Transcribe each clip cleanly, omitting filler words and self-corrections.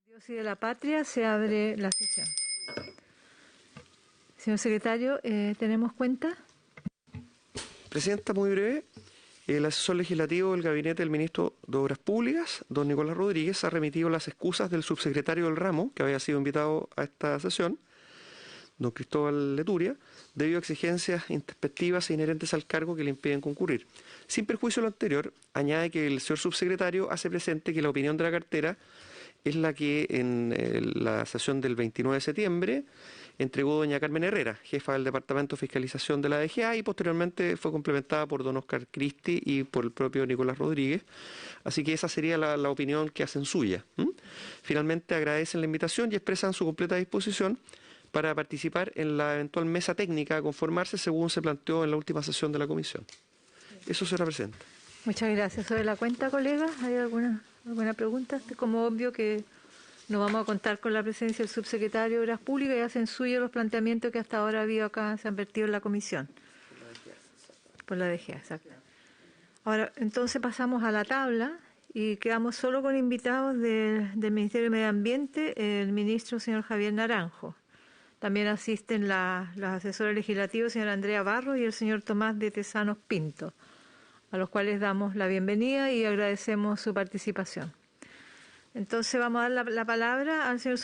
Dios y de la Patria, se abre la sesión. Señor secretario, ¿tenemos cuenta? Presidenta, muy breve. El asesor legislativo del gabinete del ministro de Obras Públicas, don Nicolás Rodríguez, ha remitido las excusas del subsecretario del ramo, que había sido invitado a esta sesión, don Cristóbal Leturia, debido a exigencias intempestivas e inherentes al cargo que le impiden concurrir. Sin perjuicio de lo anterior, añade que el señor subsecretario hace presente que la opinión de la cartera es la que en la sesión del 29 de septiembre entregó doña Carmen Herrera, jefa del Departamento de Fiscalización de la DGA, y posteriormente fue complementada por don Oscar Cristi y por el propio Nicolás Rodríguez. Así que esa sería la opinión que hacen suya. Finalmente agradecen la invitación y expresan su completa disposición para participar en la eventual mesa técnica a conformarse según se planteó en la última sesión de la comisión. Eso será presente. Muchas gracias. ¿Sobre la cuenta, colega? ¿Hay alguna pregunta? Es como obvio que no vamos a contar con la presencia del subsecretario de Obras Públicas y hacen suyo los planteamientos que hasta ahora ha habido acá, se han vertido en la comisión. Por la DGA, exacto. Ahora, entonces pasamos a la tabla y quedamos solo con invitados del Ministerio de Medio Ambiente, el ministro señor Javier Naranjo. También asisten los asesores legislativos, señora Andrea Barro y el señor Tomás de Tesanos Pinto, a los cuales damos la bienvenida y agradecemos su participación. Entonces vamos a dar la palabra al señor,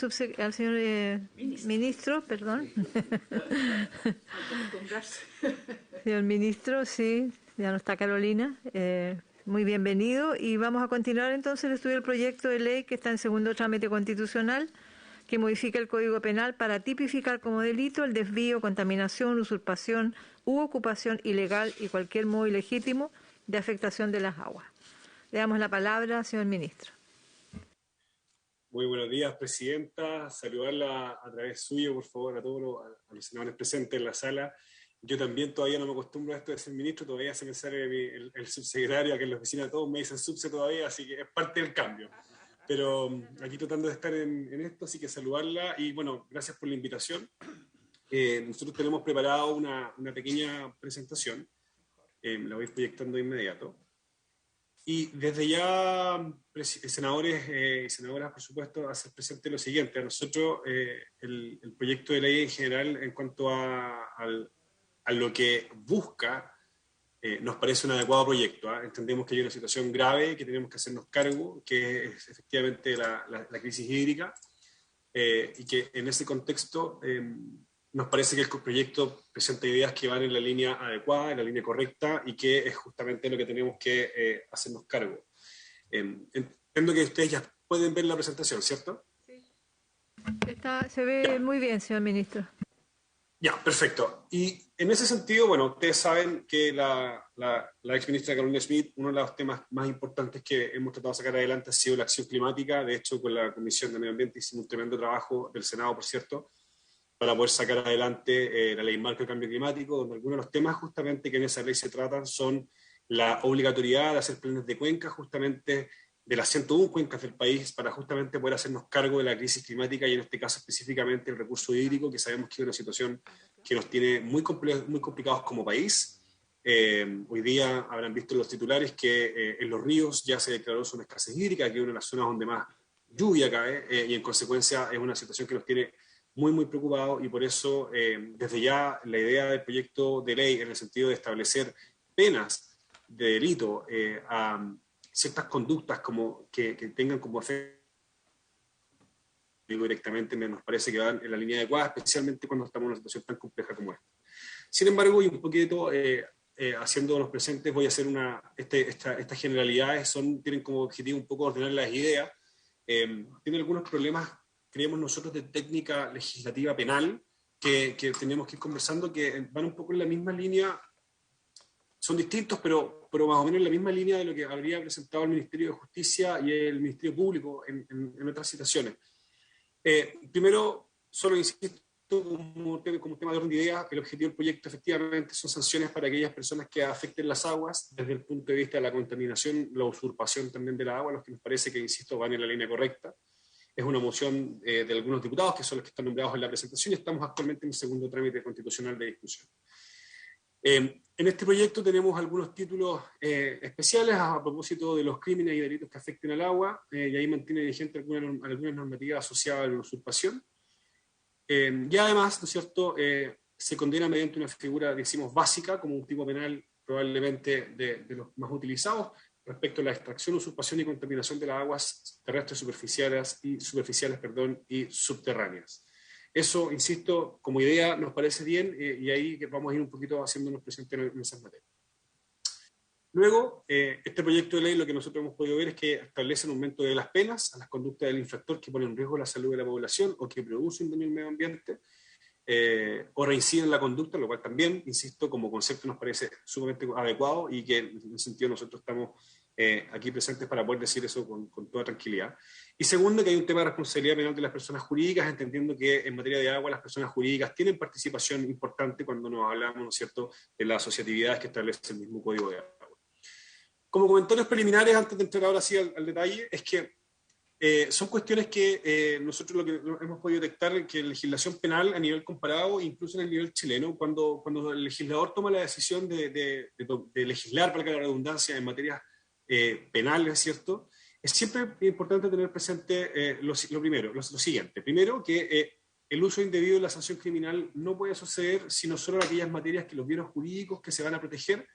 ministro, perdón. Señor ministro, sí, ya no está Carolina. Muy bienvenido. Y vamos a continuar entonces el estudio del proyecto de ley que está en segundo trámite constitucional, que modifica el Código Penal para tipificar como delito el desvío, contaminación, usurpación u ocupación ilegal y cualquier modo ilegítimo de afectación de las aguas. Le damos la palabra, señor ministro. Muy buenos días, presidenta. Saludarla a través suyo, por favor, a todos los senadores presentes en la sala. Yo también todavía no me acostumbro a esto de ser ministro, todavía se me sale el subsecretario, aquí en la oficina todos me dicen subse todavía, así que es parte del cambio. Pero aquí tratando de estar en esto, así que saludarla y bueno, gracias por la invitación. Nosotros tenemos preparado una pequeña presentación, la voy proyectando de inmediato. Y desde ya, senadores y senadoras, por supuesto, hacer presente lo siguiente. A nosotros el proyecto de ley en general, en cuanto a lo que busca, nos parece un adecuado proyecto. Entendemos que hay una situación grave que tenemos que hacernos cargo, que es efectivamente la crisis hídrica, y que en ese contexto nos parece que el proyecto presenta ideas que van en la línea adecuada, en la línea correcta, y que es justamente lo que tenemos que hacernos cargo. Entiendo que ustedes ya pueden ver la presentación, ¿cierto? Sí. Se ve muy bien, señor ministro. Ya, perfecto. Y en ese sentido, bueno, ustedes saben que la ex ministra Carolina Smith, uno de los temas más importantes que hemos tratado de sacar adelante ha sido la acción climática. De hecho, con la Comisión de Medio Ambiente hicimos un tremendo trabajo del Senado, por cierto, para poder sacar adelante la Ley Marco de Cambio Climático, donde algunos de los temas justamente que en esa ley se tratan son la obligatoriedad de hacer planes de cuenca, justamente de las 101 cuencas del país, para justamente poder hacernos cargo de la crisis climática y en este caso específicamente el recurso hídrico, que sabemos que es una situación que nos tiene muy complicados como país. Hoy día habrán visto los titulares que en los ríos ya se declaró una escasez hídrica, que es una de las zonas donde más lluvia cae, y en consecuencia es una situación que nos tiene muy preocupado, y por eso desde ya la idea del proyecto de ley en el sentido de establecer penas de delito a ciertas conductas como que tengan como efecto directamente nos parece que van en la línea adecuada, especialmente cuando estamos en una situación tan compleja como esta. Sin embargo, y un poquito haciéndonos presentes, voy a hacer estas generalidades, tienen como objetivo un poco ordenar las ideas. Tienen algunos problemas, creemos nosotros, de técnica legislativa penal que tenemos que ir conversando, que van un poco en la misma línea, son distintos, pero más o menos en la misma línea de lo que habría presentado el Ministerio de Justicia y el Ministerio Público en otras situaciones. Primero, solo insisto, como tema de orden de idea, el objetivo del proyecto efectivamente son sanciones para aquellas personas que afecten las aguas desde el punto de vista de la contaminación, la usurpación también de la agua, los que nos parece que, insisto, van en la línea correcta. Es una moción de algunos diputados, que son los que están nombrados en la presentación, y estamos actualmente en el segundo trámite constitucional de discusión. En este proyecto tenemos algunos títulos especiales a propósito de los crímenes y delitos que afecten al agua, y ahí mantiene vigente algunas normativas asociadas a la usurpación. Y además, ¿no es cierto?, se condena mediante una figura, decimos, básica, como un tipo penal probablemente de los más utilizados, respecto a la extracción, usurpación y contaminación de las aguas terrestres superficiales y subterráneas. Eso, insisto, como idea nos parece bien, y ahí vamos a ir un poquito haciéndonos presentes en esas materias. Luego, este proyecto de ley lo que nosotros hemos podido ver es que establece un aumento de las penas a las conductas del infractor que ponen en riesgo la salud de la población o que producen daño al medio ambiente, o reinciden en la conducta, lo cual también, insisto, como concepto nos parece sumamente adecuado y que en ese sentido nosotros estamos aquí presentes para poder decir eso con toda tranquilidad. Y segundo, que hay un tema de responsabilidad penal de las personas jurídicas, entendiendo que en materia de agua las personas jurídicas tienen participación importante cuando nos hablamos, ¿no es cierto?, de las asociatividades que establece el mismo Código de Agua. Como comentarios preliminares, antes de entrar ahora sí al detalle, es que son cuestiones que nosotros lo que hemos podido detectar que la legislación penal a nivel comparado, incluso en el nivel chileno, cuando el legislador toma la decisión de legislar, para que la redundancia, en materias penales, ¿cierto?, es siempre importante tener presente lo siguiente. Primero, que el uso indebido de la sanción criminal no puede suceder sino solo en aquellas materias que los bienes jurídicos que se van a proteger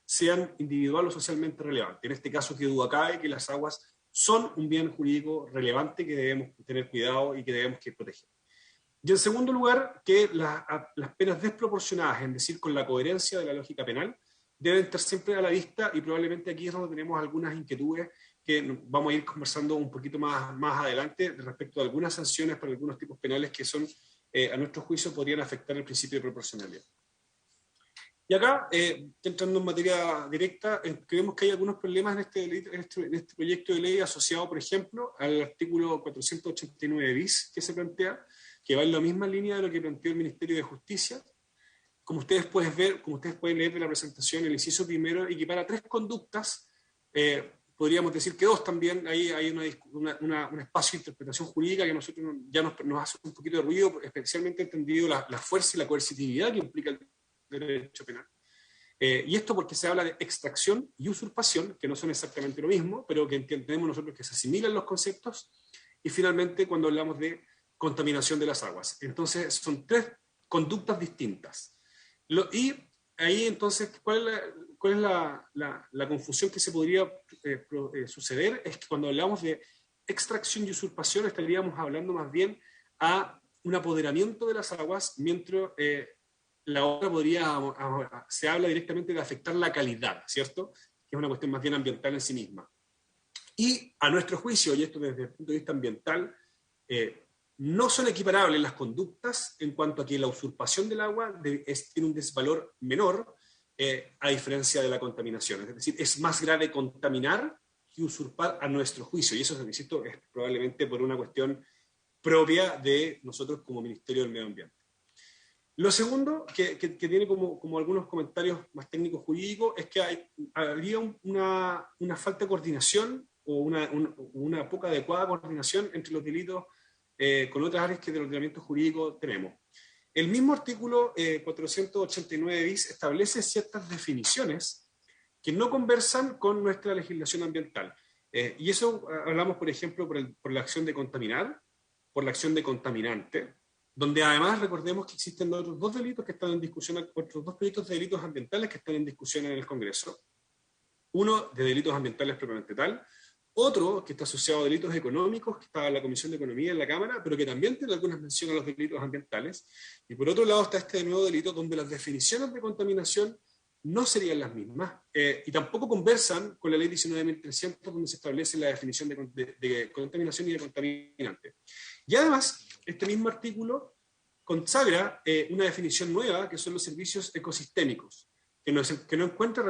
sean individual o socialmente relevantes. En este caso, que duda cabe que las aguas son un bien jurídico relevante que debemos tener cuidado y que debemos proteger. Y en segundo lugar, que las penas desproporcionadas, es decir, con la coherencia de la lógica penal, deben estar siempre a la vista, y probablemente aquí es donde tenemos algunas inquietudes que vamos a ir conversando un poquito más adelante respecto a algunas sanciones para algunos tipos penales que son, a nuestro juicio, podrían afectar el principio de proporcionalidad. Y acá, entrando en materia directa, creemos que hay algunos problemas en este proyecto de ley asociado, por ejemplo, al artículo 489 bis que se plantea, que va en la misma línea de lo que planteó el Ministerio de Justicia. Como ustedes pueden leer de la presentación, el inciso primero equipara 3 conductas, podríamos decir que 2 también, ahí hay un espacio de interpretación jurídica que a nosotros ya nos hace un poquito de ruido, especialmente entendido la fuerza y la coercitividad que implica el derecho penal. Y esto porque se habla de extracción y usurpación, que no son exactamente lo mismo, pero que entendemos nosotros que se asimilan los conceptos, y finalmente cuando hablamos de contaminación de las aguas. Entonces son 3 conductas distintas. Y ahí entonces, ¿cuál es la confusión que se podría suceder? Es que cuando hablamos de extracción y usurpación estaríamos hablando más bien a un apoderamiento de las aguas, mientras la otra se habla directamente de afectar la calidad, ¿cierto? Que es una cuestión más bien ambiental en sí misma. Y a nuestro juicio, y esto desde el punto de vista ambiental, no son equiparables las conductas en cuanto a que la usurpación del agua tiene un desvalor menor, a diferencia de la contaminación. Es decir, es más grave contaminar que usurpar a nuestro juicio, y eso, insisto, es probablemente por una cuestión propia de nosotros como Ministerio del Medio Ambiente. Lo segundo, que tiene como algunos comentarios más técnicos jurídicos, es que habría una falta de coordinación o una poca adecuada coordinación entre los delitos con otras áreas que del ordenamiento jurídico tenemos. El mismo artículo 489 bis establece ciertas definiciones que no conversan con nuestra legislación ambiental. Y eso hablamos, por ejemplo, por la acción de contaminar, por la acción de contaminante, donde además recordemos que existen otros 2 delitos que están en discusión, otros 2 proyectos de delitos ambientales que están en discusión en el Congreso. Uno de delitos ambientales propiamente tal, otro que está asociado a delitos económicos, que está en la Comisión de Economía en la Cámara, pero que también tiene algunas menciones a los delitos ambientales. Y por otro lado está este nuevo delito donde las definiciones de contaminación no serían las mismas, y tampoco conversan con la ley 19.300, donde se establece la definición de contaminación y de contaminante. Y además, este mismo artículo consagra una definición nueva, que son los servicios ecosistémicos, que no encuentra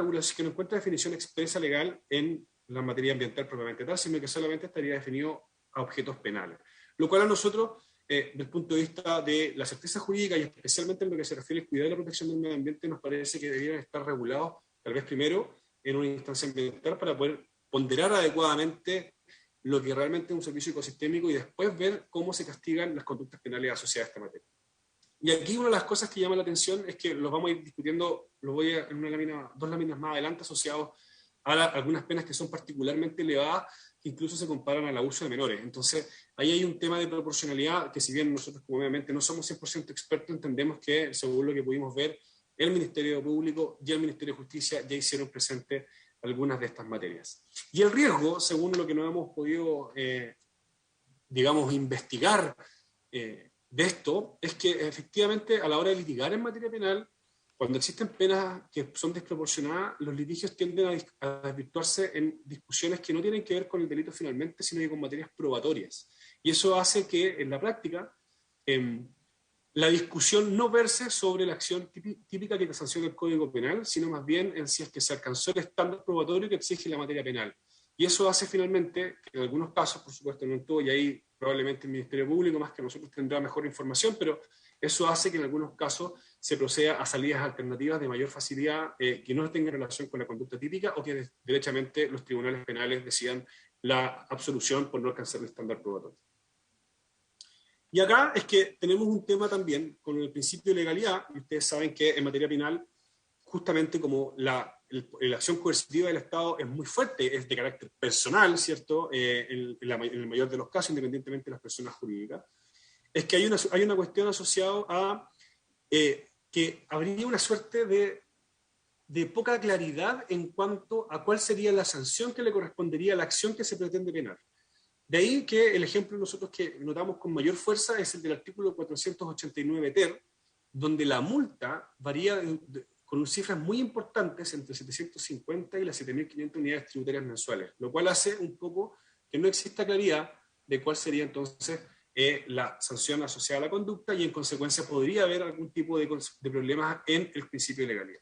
definición expresa legal en la materia ambiental propiamente tal, sino que solamente estaría definido a objetos penales. Lo cual a nosotros, desde el punto de vista de la certeza jurídica y especialmente en lo que se refiere al cuidado y la protección del medio ambiente, nos parece que deberían estar regulados, tal vez primero, en una instancia ambiental para poder ponderar adecuadamente lo que realmente es un servicio ecosistémico y después ver cómo se castigan las conductas penales asociadas a esta materia. Y aquí una de las cosas que llama la atención es que los vamos a ir discutiendo, lo voy a, en una lámina, dos láminas más adelante, asociados a algunas penas que son particularmente elevadas, que incluso se comparan al abuso de menores. Entonces, ahí hay un tema de proporcionalidad que, si bien nosotros obviamente no somos 100% expertos, entendemos que, según lo que pudimos ver, el Ministerio Público y el Ministerio de Justicia ya hicieron presente algunas de estas materias. Y el riesgo, según lo que no hemos podido, digamos, investigar de esto, es que efectivamente a la hora de litigar en materia penal, cuando existen penas que son desproporcionadas, los litigios tienden a desvirtuarse en discusiones que no tienen que ver con el delito finalmente, sino que con materias probatorias. Y eso hace que, en la práctica, la discusión no verse sobre la acción típica que sanciona el Código Penal, sino más bien en si es que se alcanzó el estándar probatorio que exige la materia penal. Y eso hace finalmente, que en algunos casos, por supuesto no en todo, y ahí probablemente el Ministerio Público más que nosotros tendrá mejor información, pero eso hace que en algunos casos se proceda a salidas alternativas de mayor facilidad que no tengan relación con la conducta típica o que derechamente los tribunales penales decidan la absolución por no alcanzar el estándar probatorio. Y acá es que tenemos un tema también con el principio de legalidad, y ustedes saben que en materia penal, justamente como la acción coercitiva del Estado es muy fuerte, es de carácter personal, ¿cierto? En el mayor de los casos, independientemente de las personas jurídicas, es que hay una cuestión asociada a que habría una suerte de poca claridad en cuanto a cuál sería la sanción que le correspondería a la acción que se pretende penar. De ahí que el ejemplo nosotros que notamos con mayor fuerza es el del artículo 489 ter, donde la multa varía con cifras muy importantes entre 750 y las 7.500 unidades tributarias mensuales, lo cual hace un poco que no exista claridad de cuál sería entonces la sanción asociada a la conducta, y en consecuencia podría haber algún tipo de problemas en el principio de legalidad.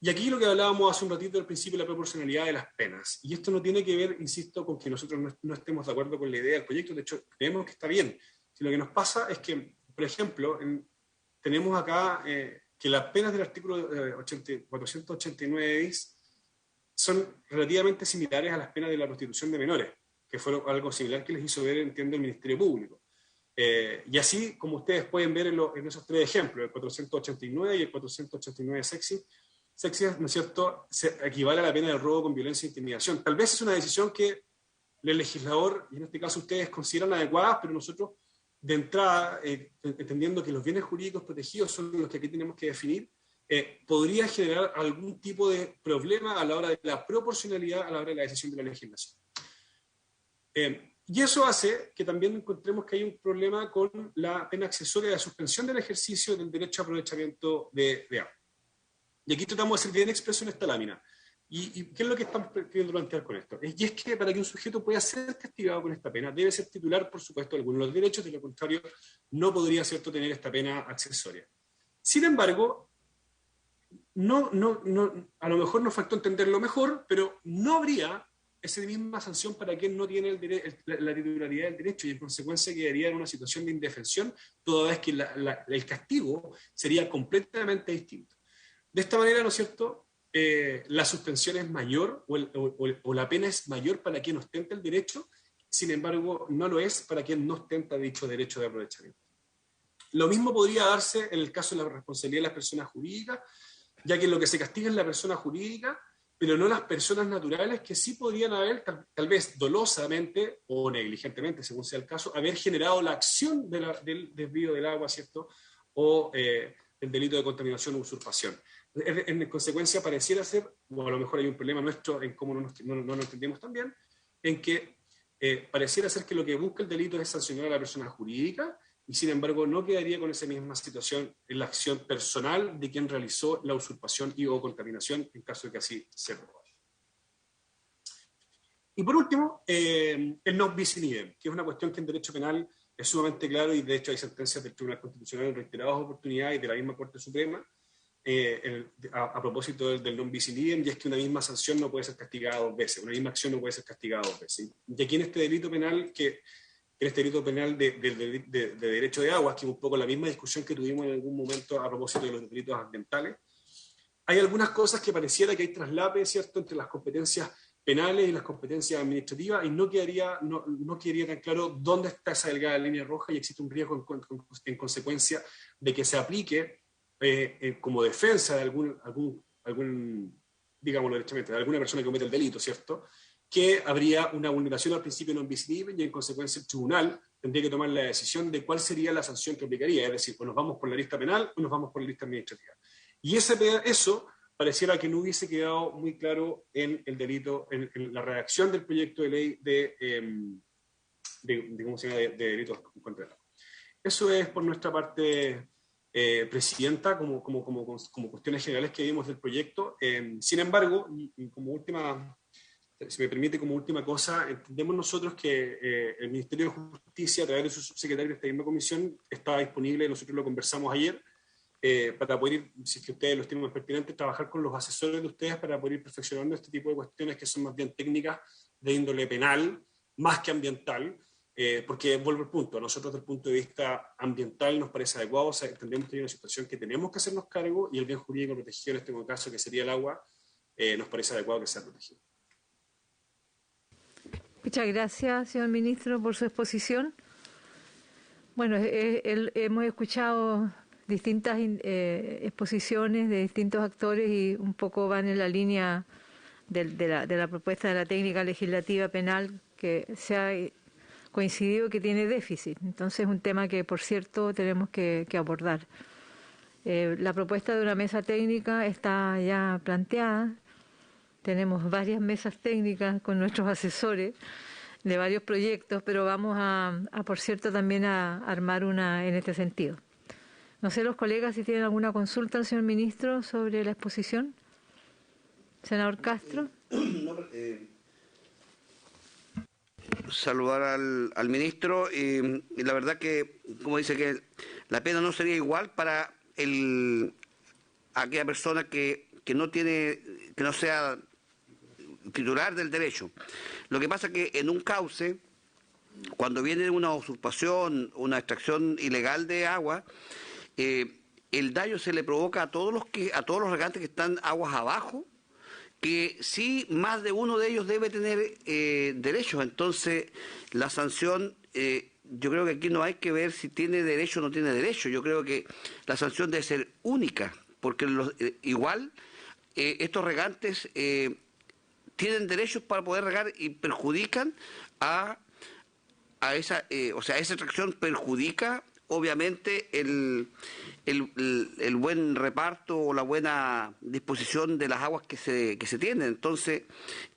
Y aquí lo que hablábamos hace un ratito del principio de la proporcionalidad de las penas. Y esto no tiene que ver, insisto, con que nosotros no estemos de acuerdo con la idea del proyecto. De hecho, creemos que está bien. Si lo que nos pasa es que, por ejemplo, tenemos acá que las penas del artículo 489 bis son relativamente similares a las penas de la prostitución de menores, que fue algo similar que les hizo ver, entiendo, el Ministerio Público. Y así, como ustedes pueden ver en esos tres ejemplos, el 489 y el 489 sexy, ¿no es cierto?, se equivale a la pena de robo con violencia e intimidación. Tal vez es una decisión que el legislador, y en este caso ustedes, consideran adecuada, pero nosotros, de entrada, entendiendo que los bienes jurídicos protegidos son los que aquí tenemos que definir, podría generar algún tipo de problema a la hora de la proporcionalidad, a la hora de la decisión de la legislación. Y eso hace que también encontremos que hay un problema con la pena accesoria de la suspensión del ejercicio del derecho a aprovechamiento de agua. Y aquí tratamos de ser bien expreso en esta lámina. ¿Y qué es lo que estamos queriendo plantear con esto? Y es que para que un sujeto pueda ser castigado con esta pena, debe ser titular, por supuesto, de algunos de los derechos, de lo contrario, no podría, ¿cierto?, tener esta pena accesoria. Sin embargo, a lo mejor nos faltó entenderlo mejor, pero no habría esa misma sanción para quien no tiene la titularidad del derecho, y en consecuencia quedaría en una situación de indefensión, toda vez que el castigo sería completamente distinto. De esta manera, ¿no es cierto?, la suspensión es mayor o la pena es mayor para quien ostenta el derecho, sin embargo, no lo es para quien no ostenta dicho derecho de aprovechamiento. Lo mismo podría darse en el caso de la responsabilidad de las personas jurídicas, ya que lo que se castiga es la persona jurídica, pero no las personas naturales, que sí podrían haber, tal vez dolosamente o negligentemente, según sea el caso, haber generado la acción del desvío del agua, ¿cierto?, o el delito de contaminación o usurpación. En consecuencia, pareciera ser, o a lo mejor hay un problema nuestro en cómo no lo entendemos tan bien, en que pareciera ser que lo que busca el delito es sancionar a la persona jurídica, y sin embargo no quedaría con esa misma situación en la acción personal de quien realizó la usurpación y o contaminación, en caso de que así se produzca. Y por último, el non bis in idem, que es una cuestión que en derecho penal es sumamente claro, y de hecho hay sentencias del Tribunal Constitucional en reiteradas oportunidades y de la misma Corte Suprema a propósito del non bis in idem, y es que una misma sanción no puede ser castigada dos veces, una misma acción no puede ser castigada dos veces. Y aquí en este delito penal, de derecho de aguas, que es un poco la misma discusión que tuvimos en algún momento a propósito de los delitos ambientales, hay algunas cosas que pareciera que hay traslape, ¿cierto?, entre las competencias penales y las competencias administrativas, y no quedaría tan claro dónde está esa delgada línea roja, y existe un riesgo en consecuencia de que se aplique como defensa de digámoslo derechamente, de alguna persona que comete el delito, ¿cierto?, que habría una vulneración al principio non bis in idem, y en consecuencia el tribunal tendría que tomar la decisión de cuál sería la sanción que aplicaría, es decir, o nos vamos por la lista penal o nos vamos por la lista administrativa. Y eso pareciera que no hubiese quedado muy claro en el delito, en la redacción del proyecto de ley ¿cómo se llama?, de delitos contra el agua. Eso es por nuestra parte, Presidenta, como cuestiones generales que vimos del proyecto. Sin embargo, y como última, si me permite, como última cosa, entendemos nosotros que el Ministerio de Justicia, a través de su subsecretario de esta misma comisión, está disponible, nosotros lo conversamos ayer, para poder ir, si es que ustedes lo estiman pertinente, trabajar con los asesores de ustedes para poder ir perfeccionando este tipo de cuestiones que son más bien técnicas de índole penal, más que ambiental, porque vuelvo al punto, a nosotros desde el punto de vista ambiental nos parece adecuado, o sea, entendemos que hay una situación que tenemos que hacernos cargo, y el bien jurídico protegido en este caso, que sería el agua, nos parece adecuado que sea protegido. Muchas gracias, señor ministro, por su exposición. Bueno, hemos escuchado distintas exposiciones de distintos actores y un poco van en la línea de la propuesta de la técnica legislativa penal, que se ha coincidido que tiene déficit. Entonces es un tema que, por cierto, tenemos que abordar. La propuesta de una mesa técnica está ya planteada. Tenemos varias mesas técnicas con nuestros asesores de varios proyectos, pero vamos por cierto, también a armar una en este sentido. No sé, los colegas, si tienen alguna consulta al señor ministro sobre la exposición. Senador Castro. Saludar al ministro, y la verdad que, como dice, que la pena no sería igual para aquella persona que no sea titular del derecho. Lo que pasa es que en un cauce, cuando viene una usurpación, una extracción ilegal de agua, el daño se le provoca a todos los regantes que están aguas abajo, que sí, más de uno de ellos debe tener derechos. Entonces, la sanción, yo creo que aquí no hay que ver si tiene derecho o no tiene derecho. Yo creo que la sanción debe ser única, porque igual estos regantes tienen derechos para poder regar y perjudican a esa extracción perjudica obviamente el buen reparto o la buena disposición de las aguas que se tienen. Entonces,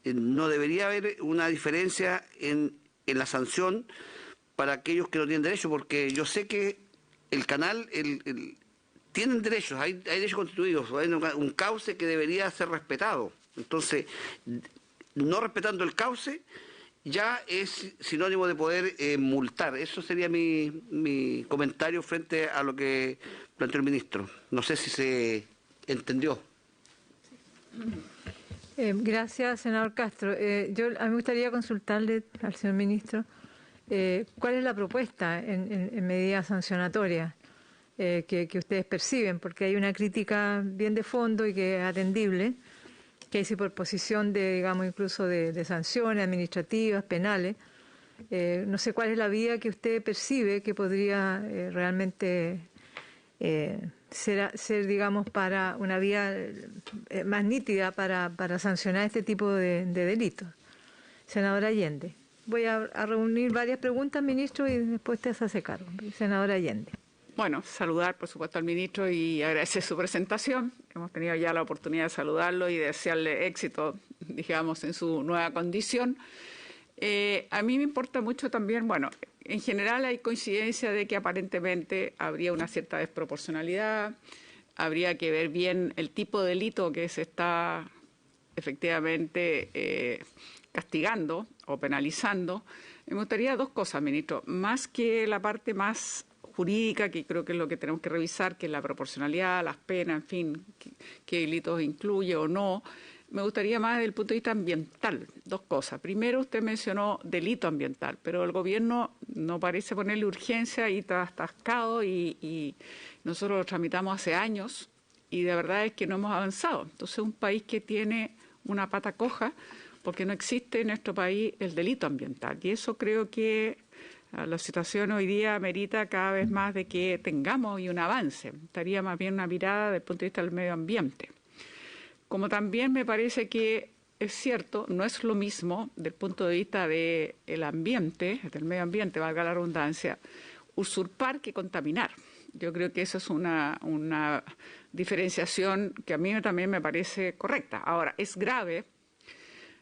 no debería haber una diferencia en la sanción para aquellos que no tienen derecho, porque yo sé que el canal tienen derechos, hay derechos constituidos, hay un cauce que debería ser respetado. Entonces, no respetando el cauce ya es sinónimo de poder multar. Eso sería mi comentario frente a lo que planteó el ministro. No sé si se entendió. Gracias, senador Castro. A mí me gustaría consultarle al señor ministro cuál es la propuesta en medidas sancionatorias que ustedes perciben, porque hay una crítica bien de fondo y que es atendible, que hay superposición de, digamos, incluso de sanciones administrativas, penales. No sé cuál es la vía que usted percibe que podría realmente ser, digamos, para una vía más nítida para sancionar este tipo de delitos. Senadora Allende. Voy a reunir varias preguntas, ministro, y después usted se hace cargo. Senadora Allende. Bueno, saludar, por supuesto, al ministro y agradecer su presentación. Hemos tenido ya la oportunidad de saludarlo y desearle éxito, digamos, en su nueva condición. A mí me importa mucho también, bueno, en general hay coincidencia de que aparentemente habría una cierta desproporcionalidad, habría que ver bien el tipo de delito que se está efectivamente castigando o penalizando. Me gustaría dos cosas, ministro, más que la parte más jurídica, que creo que es lo que tenemos que revisar, que es la proporcionalidad, las penas, en fin, qué delitos incluye o no. Me gustaría más desde el punto de vista ambiental, dos cosas. Primero, usted mencionó delito ambiental, pero el gobierno no parece ponerle urgencia y está atascado y nosotros lo tramitamos hace años y de verdad es que no hemos avanzado. Entonces, un país que tiene una pata coja porque no existe en nuestro país el delito ambiental. Y eso creo que la situación hoy día merita cada vez más de que tengamos y un avance. Estaría más bien una mirada desde el punto de vista del medio ambiente. Como también me parece que es cierto, no es lo mismo del punto de vista del ambiente, del medio ambiente, valga la redundancia, usurpar que contaminar. Yo creo que eso es una diferenciación que a mí también me parece correcta. Ahora, es grave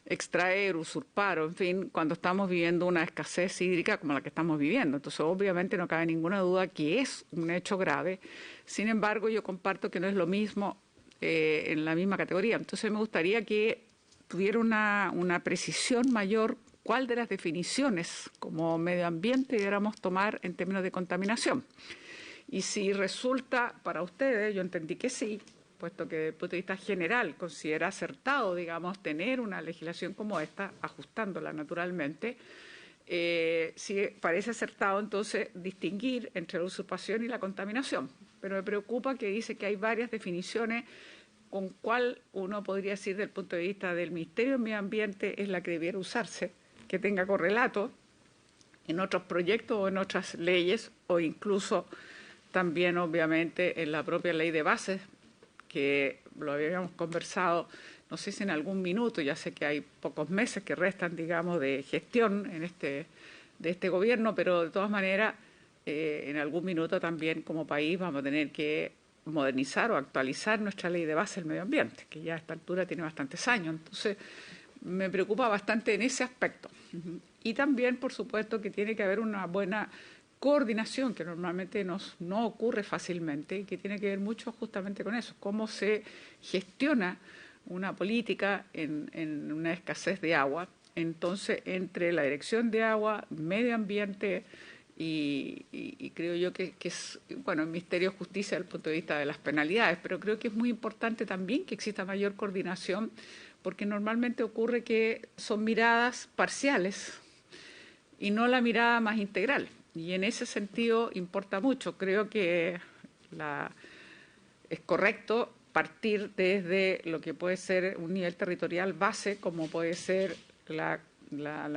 extraer, usurpar, o en fin, cuando estamos viviendo una escasez hídrica como la que estamos viviendo. Entonces, obviamente no cabe ninguna duda que es un hecho grave. Sin embargo, yo comparto que no es lo mismo en la misma categoría. Entonces, me gustaría que tuviera una precisión mayor cuál de las definiciones como medio ambiente deberíamos tomar en términos de contaminación. Y si resulta para ustedes, yo entendí que sí, puesto que desde el punto de vista general considera acertado, digamos, tener una legislación como esta, ajustándola naturalmente, si parece acertado entonces distinguir entre la usurpación y la contaminación. Pero me preocupa que dice que hay varias definiciones con cuál uno podría decir desde el punto de vista del Ministerio del Medio Ambiente es la que debiera usarse, que tenga correlato en otros proyectos o en otras leyes o incluso también obviamente en la propia ley de bases, que lo habíamos conversado, no sé si en algún minuto, ya sé que hay pocos meses que restan, digamos, de gestión de este gobierno, pero de todas maneras, en algún minuto también como país vamos a tener que modernizar o actualizar nuestra ley de base del medio ambiente, que ya a esta altura tiene bastantes años. Entonces, me preocupa bastante en ese aspecto. Y también, por supuesto, que tiene que haber una buena coordinación, que normalmente no ocurre fácilmente y que tiene que ver mucho justamente con eso, cómo se gestiona una política en una escasez de agua. Entonces, entre la Dirección de Agua, Medio Ambiente y creo yo que es, bueno, el Ministerio de Justicia desde el punto de vista de las penalidades, pero creo que es muy importante también que exista mayor coordinación, porque normalmente ocurre que son miradas parciales y no la mirada más integral. Y en ese sentido importa mucho. Creo que es correcto partir desde lo que puede ser un nivel territorial base, como puede ser la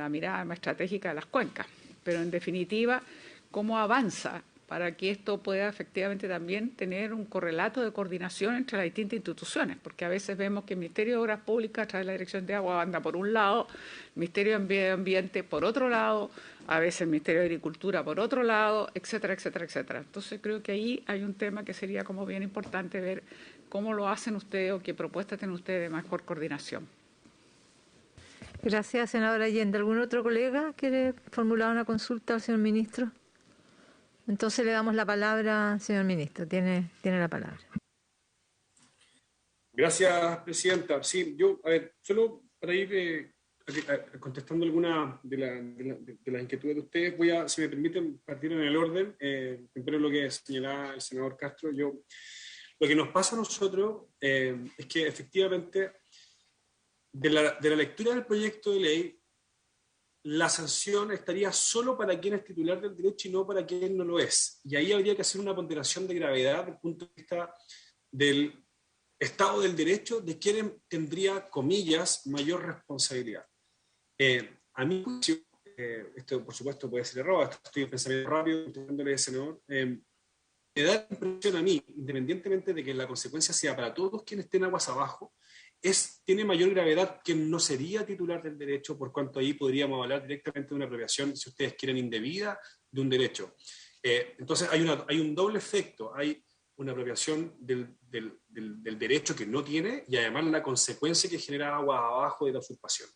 mirada más estratégica de las cuencas. Pero en definitiva, ¿cómo avanza para que esto pueda efectivamente también tener un correlato de coordinación entre las distintas instituciones? Porque a veces vemos que el Ministerio de Obras Públicas, a través de la Dirección de Agua, anda por un lado, el Ministerio de Medio Ambiente por otro lado, a veces el Ministerio de Agricultura por otro lado, etcétera, etcétera, etcétera. Entonces creo que ahí hay un tema que sería como bien importante ver cómo lo hacen ustedes o qué propuestas tienen ustedes de mejor coordinación. Gracias, senadora Allende. ¿Algún otro colega quiere formular una consulta al señor ministro? Entonces le damos la palabra, señor ministro. Tiene la palabra. Gracias, presidenta. Sí, yo, solo para ir contestando algunas de las inquietudes de ustedes, voy a, si me permiten, partir en el orden. Primero lo que señalaba el senador Castro. Lo que nos pasa a nosotros es que efectivamente de la lectura del proyecto de ley, la sanción estaría solo para quien es titular del derecho y no para quien no lo es. Y ahí habría que hacer una ponderación de gravedad desde el punto de vista del Estado del Derecho, de quien tendría, comillas, mayor responsabilidad. A mi juicio, esto por supuesto puede ser error, estoy en pensamiento rápido, intentándole, senador, me da la impresión a mí, independientemente de que la consecuencia sea para todos quienes estén aguas abajo, tiene mayor gravedad que no sería titular del derecho, por cuanto ahí podríamos hablar directamente de una apropiación, si ustedes quieren, indebida de un derecho. Entonces hay un doble efecto, hay una apropiación del derecho que no tiene y además la consecuencia que genera aguas abajo de la usurpación.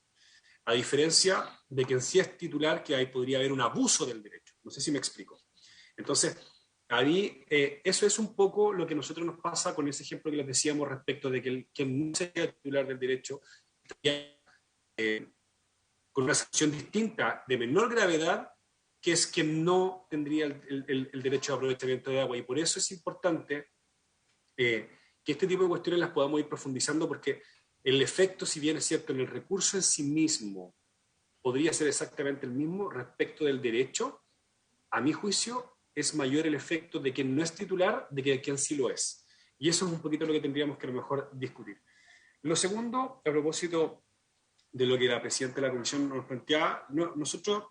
A diferencia de que en sí es titular, que ahí podría haber un abuso del derecho. No sé si me explico. Entonces, ahí, eso es un poco lo que a nosotros nos pasa con ese ejemplo que les decíamos respecto de que quien no sería titular del derecho con una sanción distinta de menor gravedad, que es quien no tendría el derecho de aprovechamiento de agua. Y por eso es importante que este tipo de cuestiones las podamos ir profundizando, porque el efecto, si bien es cierto, en el recurso en sí mismo podría ser exactamente el mismo respecto del derecho, a mi juicio es mayor el efecto de quien no es titular de que de quien sí lo es. Y eso es un poquito lo que tendríamos que a lo mejor discutir. Lo segundo, a propósito de lo que la presidenta de la comisión nos planteaba. Nosotros,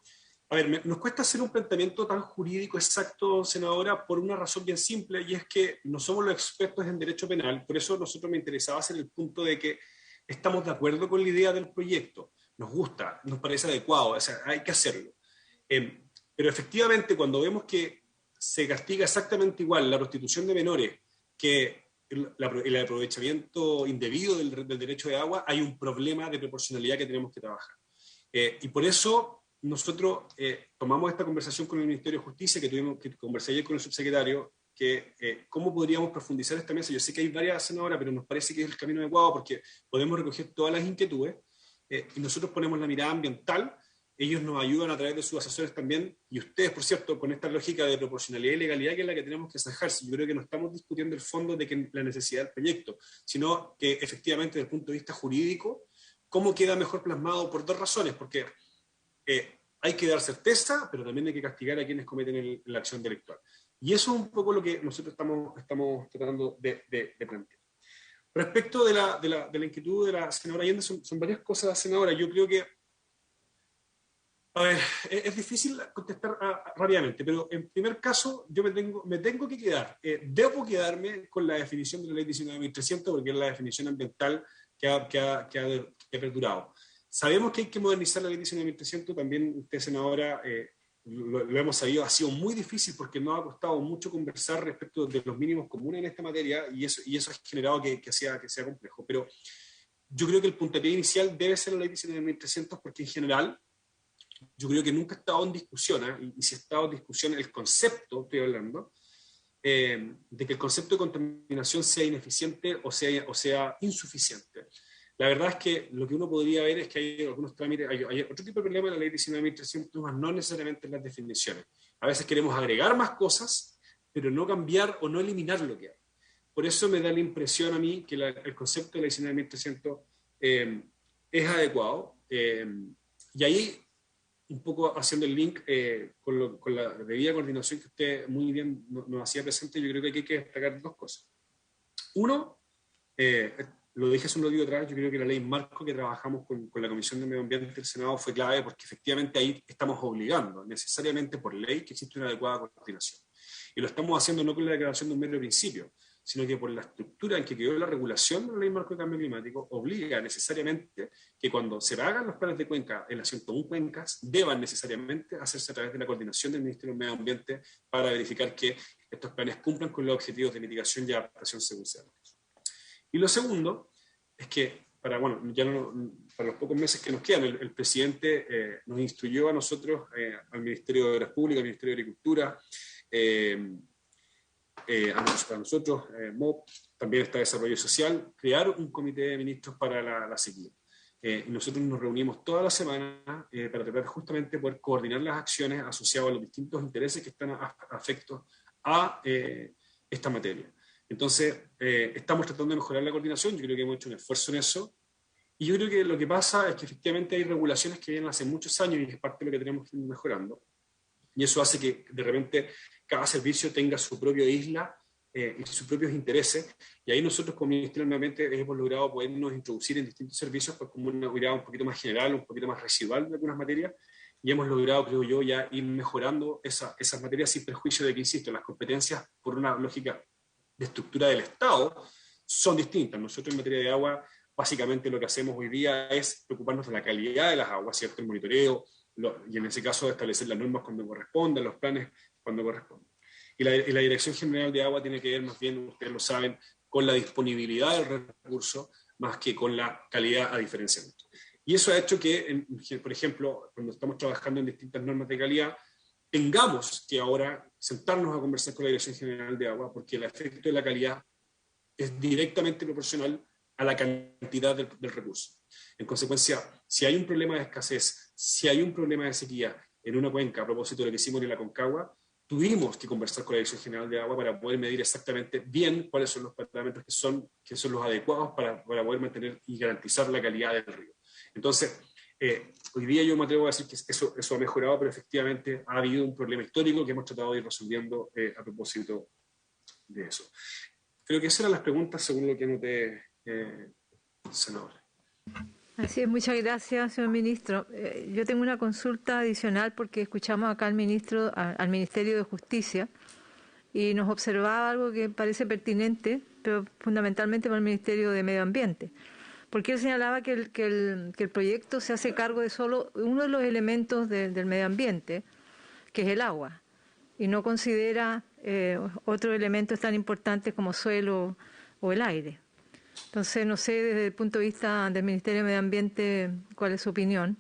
a ver, nos cuesta hacer un planteamiento tan jurídico exacto, senadora, por una razón bien simple, y es que no somos los expertos en derecho penal. Por eso nosotros me interesaba hacer el punto de que estamos de acuerdo con la idea del proyecto, nos gusta, nos parece adecuado, o sea, hay que hacerlo. Pero efectivamente, cuando vemos que se castiga exactamente igual la prostitución de menores que el aprovechamiento indebido del derecho de agua, hay un problema de proporcionalidad que tenemos que trabajar. Y por eso nosotros tomamos esta conversación con el Ministerio de Justicia, que conversé ayer con el subsecretario, que cómo podríamos profundizar esta mesa. Yo sé que hay varias, senadora, pero nos parece que es el camino adecuado porque podemos recoger todas las inquietudes y nosotros ponemos la mirada ambiental. Ellos nos ayudan a través de sus asesores también, y ustedes, por cierto, con esta lógica de proporcionalidad y legalidad, que es la que tenemos que zanjar. Yo creo que no estamos discutiendo el fondo de que la necesidad del proyecto, sino que efectivamente desde el punto de vista jurídico, cómo queda mejor plasmado por dos razones, porque hay que dar certeza, pero también hay que castigar a quienes cometen la acción delictual. Y eso es un poco lo que nosotros estamos tratando de plantear. Respecto de la inquietud de la senadora Allende, son varias cosas, senadora. Yo creo que, a ver, es difícil contestar rápidamente, pero en primer caso yo me tengo que quedar, debo quedarme con la definición de la ley 19.300 porque es la definición ambiental que ha perdurado. Sabemos que hay que modernizar la ley 19.300, también usted, senadora, lo hemos sabido, ha sido muy difícil porque nos ha costado mucho conversar respecto de los mínimos comunes en esta materia y eso ha generado que sea complejo. Pero yo creo que el puntapié inicial debe ser la ley 19.300 porque en general yo creo que nunca ha estado en discusión, y si ha estado en discusión el concepto, estoy hablando, de que el concepto de contaminación sea ineficiente o sea insuficiente. La verdad es que lo que uno podría ver es que hay algunos trámites, hay otro tipo de problema en la ley 19.300, más no necesariamente en las definiciones. A veces queremos agregar más cosas, pero no cambiar o no eliminar lo que hay. Por eso me da la impresión a mí que el concepto de la 19.300 es adecuado. Y ahí, un poco haciendo el link con la debida coordinación que usted muy bien nos hacía presente, yo creo que hay que destacar dos cosas. Uno, lo dije hace un ratito atrás, yo creo que la ley marco que trabajamos con la Comisión de Medio Ambiente del Senado fue clave porque efectivamente ahí estamos obligando necesariamente por ley que existe una adecuada coordinación. Y lo estamos haciendo no con la declaración de un mero principio, sino que por la estructura en que quedó la regulación de la ley marco de cambio climático, obliga necesariamente que cuando se hagan los planes de cuenca en las 101 cuencas, deban necesariamente hacerse a través de la coordinación del Ministerio del Medio Ambiente para verificar que estos planes cumplan con los objetivos de mitigación y adaptación según sea. Y lo segundo es que, para los pocos meses que nos quedan, el presidente nos instruyó a nosotros, al Ministerio de Obras Públicas, al Ministerio de Agricultura, a nosotros, MOP, también está Desarrollo Social, crear un comité de ministros para la sequía. Y nosotros nos reunimos toda la semana para tratar justamente de poder coordinar las acciones asociadas a los distintos intereses que están afectos a esta materia. Entonces, estamos tratando de mejorar la coordinación, yo creo que hemos hecho un esfuerzo en eso, y yo creo que lo que pasa es que efectivamente hay regulaciones que vienen hace muchos años y es parte de lo que tenemos que ir mejorando, y eso hace que de repente cada servicio tenga su propia isla y sus propios intereses, y ahí nosotros como Ministerio del Medio Ambiente hemos logrado podernos introducir en distintos servicios pues, como una mirada un poquito más general, un poquito más residual de algunas materias, y hemos logrado, creo yo, ya ir mejorando esas materias sin perjuicio de que, insisto, las competencias por una lógica de estructura del Estado son distintas. Nosotros en materia de agua, básicamente lo que hacemos hoy día es preocuparnos de la calidad de las aguas, ¿cierto? El monitoreo, y en ese caso establecer las normas cuando correspondan, los planes cuando correspondan. Y la Dirección General de Agua tiene que ver más bien, ustedes lo saben, con la disponibilidad del recurso más que con la calidad a diferencia de esto. Y eso ha hecho que, por ejemplo, cuando estamos trabajando en distintas normas de calidad, tengamos que ahora sentarnos a conversar con la Dirección General de Agua, porque el efecto de la calidad es directamente proporcional a la cantidad del recurso. En consecuencia, si hay un problema de escasez, si hay un problema de sequía en una cuenca, a propósito de lo que hicimos en la Concagua, tuvimos que conversar con la Dirección General de Agua para poder medir exactamente bien cuáles son los parámetros que son los adecuados para poder mantener y garantizar la calidad del río. Entonces, hoy día yo me atrevo a decir que eso ha mejorado, pero efectivamente ha habido un problema histórico que hemos tratado de ir resolviendo a propósito de eso. Creo que esas eran las preguntas según lo que noté, senador. Así es, muchas gracias, señor ministro. Yo tengo una consulta adicional porque escuchamos acá al ministro, al Ministerio de Justicia, y nos observaba algo que parece pertinente, pero fundamentalmente para el Ministerio de Medio Ambiente. Porque él señalaba que el proyecto se hace cargo de solo uno de los elementos del medio ambiente, que es el agua, y no considera otros elementos tan importantes como suelo o el aire. Entonces, no sé desde el punto de vista del Ministerio de Medio Ambiente cuál es su opinión.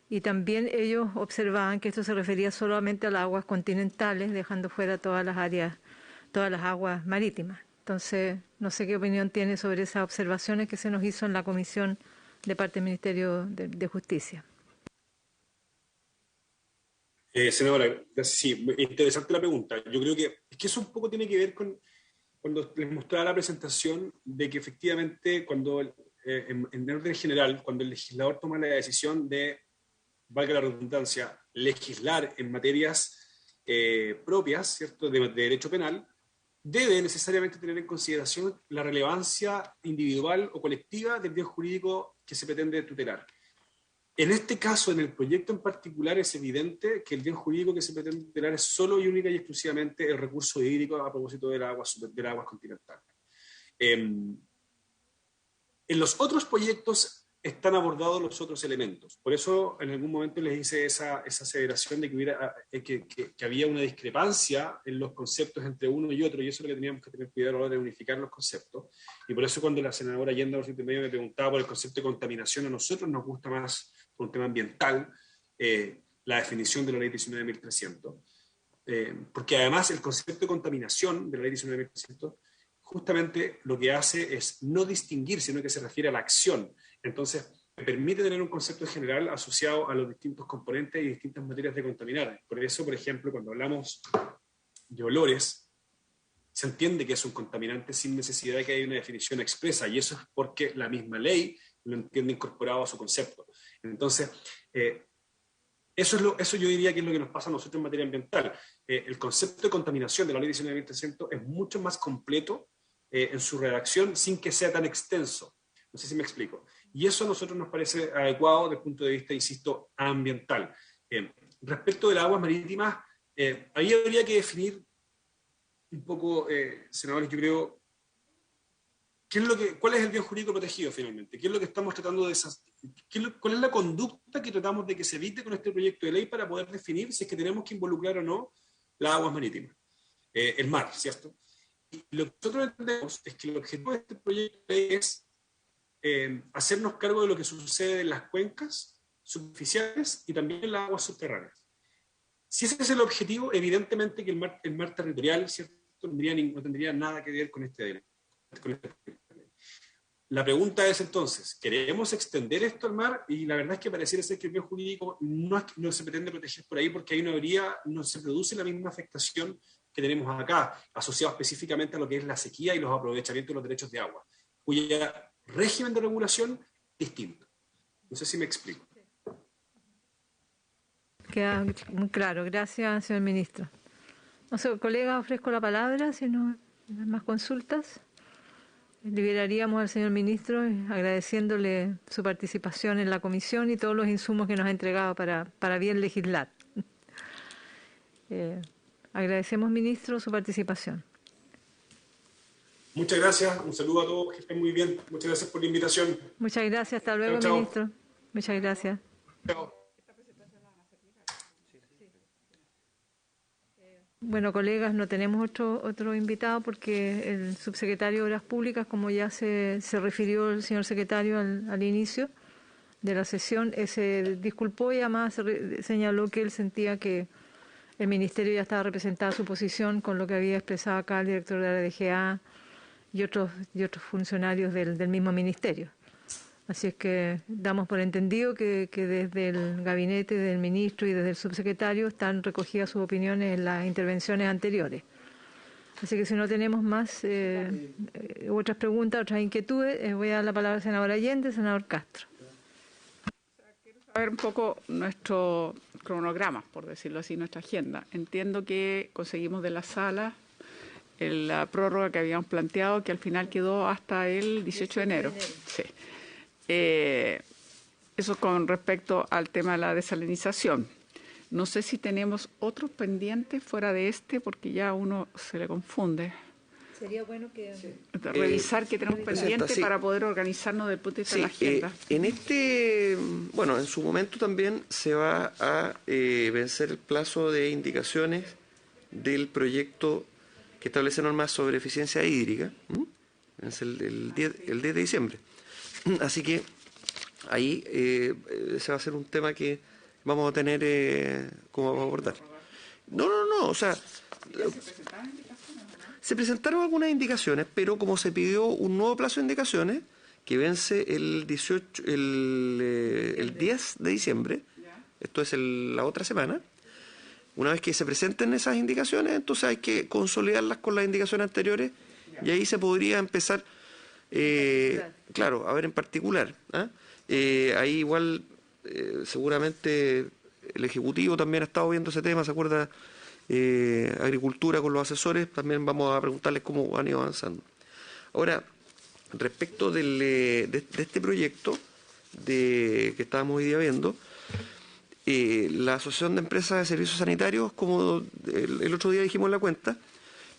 Y también ellos observaban que esto se refería solamente a las aguas continentales, dejando fuera todas las áreas, todas las aguas marítimas. Entonces, no sé qué opinión tiene sobre esas observaciones que se nos hizo en la comisión de parte del Ministerio de Justicia. Senadora, gracias. Sí, interesante la pregunta. Yo creo que es que eso un poco tiene que ver con cuando les mostraba la presentación de que efectivamente cuando en orden general, cuando el legislador toma la decisión de, valga la redundancia, legislar en materias propias, ¿cierto?, de derecho penal, debe necesariamente tener en consideración la relevancia individual o colectiva del bien jurídico que se pretende tutelar. En este caso, en el proyecto en particular, es evidente que el bien jurídico que se pretende tutelar es solo y única y exclusivamente el recurso hídrico a propósito del agua continental. En los otros proyectos están abordados los otros elementos. Por eso, en algún momento les hice esa aseveración de que había una discrepancia en los conceptos entre uno y otro, y eso es lo que teníamos que tener cuidado a la hora de unificar los conceptos. Y por eso, cuando la senadora Allende me preguntaba por el concepto de contaminación, a nosotros nos gusta más, por un tema ambiental, la definición de la ley 19.300. Porque además, el concepto de contaminación de la ley 19.300 justamente lo que hace es no distinguir, sino que se refiere a la acción. Entonces, me permite tener un concepto general asociado a los distintos componentes y distintas materias de contaminar. Por eso, por ejemplo, cuando hablamos de olores, se entiende que es un contaminante sin necesidad de que haya una definición expresa, y eso es porque la misma ley lo entiende incorporado a su concepto. Entonces, eso yo diría que es lo que nos pasa a nosotros en materia ambiental. El concepto de contaminación de la ley 19.300 es mucho más completo en su redacción sin que sea tan extenso. No sé si me explico. Y eso a nosotros nos parece adecuado desde el punto de vista, insisto, ambiental. Respecto de las aguas marítimas, ahí habría que definir un poco, senadores, yo creo, ¿cuál es el bien jurídico protegido finalmente? ¿Qué es lo que estamos tratando de cuál es la conducta que tratamos de que se evite con este proyecto de ley para poder definir si es que tenemos que involucrar o no las aguas marítimas? El mar, ¿cierto? Y lo que nosotros entendemos es que el objetivo de este proyecto de ley es hacernos cargo de lo que sucede en las cuencas superficiales y también en las aguas subterráneas. Si ese es el objetivo, evidentemente que el mar territorial, ¿cierto?, no tendría nada que ver con este proyecto. La pregunta es entonces, ¿queremos extender esto al mar? Y la verdad es que pareciera ser que el bien jurídico no se pretende proteger por ahí, porque ahí no se produce la misma afectación que tenemos acá, asociado específicamente a lo que es la sequía y los aprovechamientos de los derechos de agua, cuyo régimen de regulación es distinto. No sé si me explico. Queda muy claro. Gracias, señor ministro. No sé, colega, ofrezco la palabra, si no hay más consultas. Liberaríamos al señor ministro agradeciéndole su participación en la comisión y todos los insumos que nos ha entregado para bien legislar. Agradecemos, ministro, su participación. Muchas gracias, un saludo a todos, que estén muy bien. Muchas gracias por la invitación. Muchas gracias, hasta luego, Chao. ministro. Muchas gracias. Chao. Bueno, colegas, no tenemos otro invitado porque el subsecretario de Obras Públicas, como ya se refirió el señor secretario al inicio de la sesión, se disculpó y además señaló que él sentía que el ministerio ya estaba representada su posición con lo que había expresado acá el director de la DGA y otros funcionarios del mismo ministerio. Así es que damos por entendido que desde el gabinete del ministro y desde el subsecretario están recogidas sus opiniones en las intervenciones anteriores. Así que si no tenemos más otras preguntas, otras inquietudes, voy a dar la palabra al senador Allende, senador Castro. Quiero saber un poco nuestro cronograma, por decirlo así, nuestra agenda. Entiendo que conseguimos de la sala la prórroga que habíamos planteado, que al final quedó hasta el 18 de enero. Sí. Eso con respecto al tema de la desalinización. No sé si tenemos otros pendientes fuera de este, porque ya a uno se le confunde. Sería bueno que Revisar qué tenemos pendiente sí, para poder organizarnos desde el punto de vista de la agenda. En su momento también se va a vencer el plazo de indicaciones del proyecto que establece normas sobre eficiencia hídrica. Es el 10 de diciembre. Así que ahí se va a hacer un tema que vamos a tener como abordar. No, o sea, se presentaron algunas indicaciones, pero como se pidió un nuevo plazo de indicaciones que vence el 10 de diciembre, esto es la otra semana, una vez que se presenten esas indicaciones, entonces hay que consolidarlas con las indicaciones anteriores y ahí se podría empezar, claro, a ver en particular. Ahí igual seguramente el Ejecutivo también ha estado viendo ese tema, ¿se acuerda? Agricultura con los asesores, también vamos a preguntarles cómo han ido avanzando. Ahora, respecto de este proyecto que estábamos hoy día viendo, la Asociación de Empresas de Servicios Sanitarios, como el otro día dijimos en la cuenta,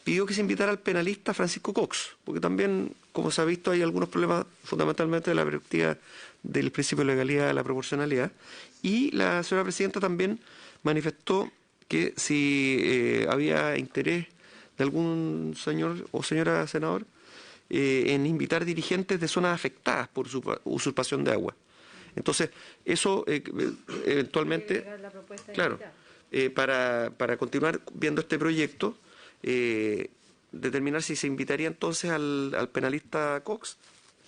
pidió que se invitara al penalista Francisco Cox, porque también, como se ha visto, hay algunos problemas fundamentalmente de la perspectiva del principio de legalidad, de la proporcionalidad, y la señora presidenta también manifestó que si había interés de algún señor o señora senador en invitar dirigentes de zonas afectadas por usurpación de agua. Entonces, eso eventualmente, claro, para continuar viendo este proyecto, determinar si se invitaría entonces al penalista Cox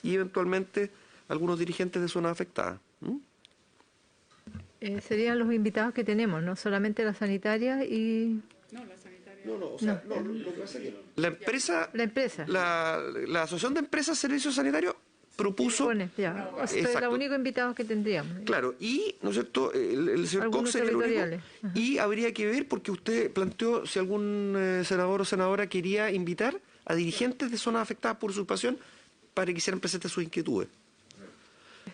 y eventualmente algunos dirigentes de zonas afectadas. serían los invitados que tenemos, no solamente la sanitaria y... Lo que pasa es que la empresa, la Asociación de Empresas de Servicios Sanitarios propuso... es los únicos invitados que tendríamos. Claro, y, ¿no es cierto?, el señor Cox sería el único, y habría que ver, porque usted planteó si algún senador o senadora quería invitar a dirigentes de zonas afectadas por usurpación para que hicieran presentes sus inquietudes.